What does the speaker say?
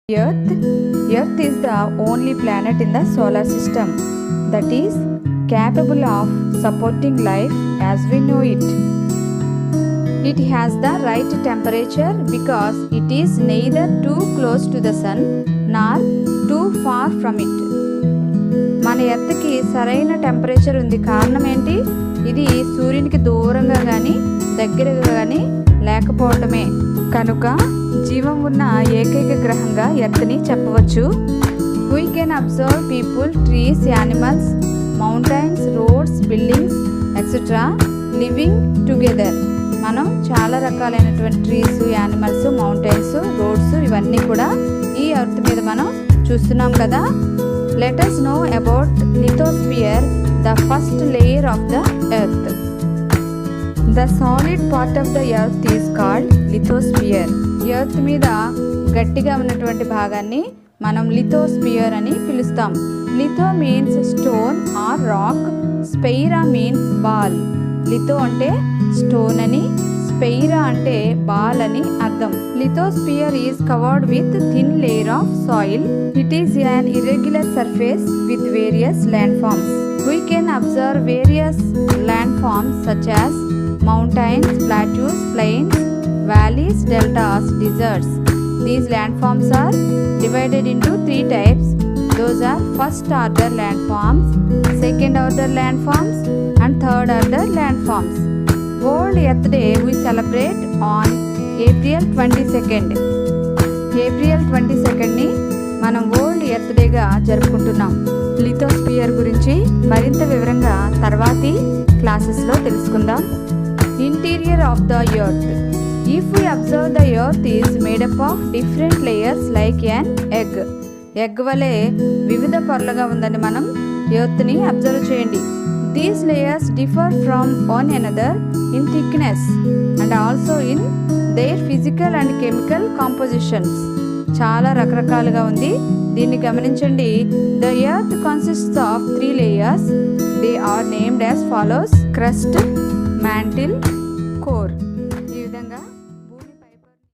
Earth. Earth is the only planet in the solar system that is capable of supporting life as we know it. It has the right temperature because it is neither too close to the sun nor too far from it. మన ఎర్త్కి సరైన temperature ఉంది. కారణం ఏంటి? ఇది సూర్యునికి దూరంగా కానీ దగ్గరగా కానీ లేకపోవటమే. కనుక జీవం ఉన్న ఏకైక గ్రహంగా ఎర్త్ని చెప్పవచ్చు. We can observe people, trees, animals, mountains, roads, buildings, etc. living together. మనం చాలా రకాలైనటువంటి ట్రీస్, యానిమల్స్, మౌంటైన్స్, రోడ్స్ ఇవన్నీ కూడా ఈ ఎర్త్ మీద మనం చూస్తున్నాం కదా. Let us know about lithosphere, the first layer of the earth. The solid part of the earth is called lithosphere. Earth మీద గట్టిగా ఉన్నటువంటి భాగాన్ని మనం లిథోస్పియర్ అని పిలుస్తాం. Litho means stone or rock, sphaira means ball. Litho అంటే stone అని, sphaira అంటే బాల్ అని అర్థం. Lithosphere is covered with thin layer of soil. It is an irregular surface with various landforms. We can observe various landforms such as mountains, plateaus, plains, valleys, deltas, deserts. These landforms are divided into three types. Those are first order landforms, second order landforms, and third order landforms. World Earth Day we celebrate on April 22nd. April 22nd ని మనం world earth డేగా జరుపుకుంటున్నాం. Lithosphere గురించి మరింత వివరంగా తర్వాతి క్లాసెస్లో తెలుసుకుందాం. Interior of the earth. If we observe, the earth is made up of different layers like an egg. Egg వలె వివిధ పొరలుగా ఉందని మనం ఎర్త్ని అబ్జర్వ్ చేయండి. These layers differ from one another in thickness and also in their physical and chemical compositions. చాలా రకరకాలుగా ఉంది, దీన్ని గమనించండి. The earth consists of 3 layers. They are named as follows: crust, mantle, core.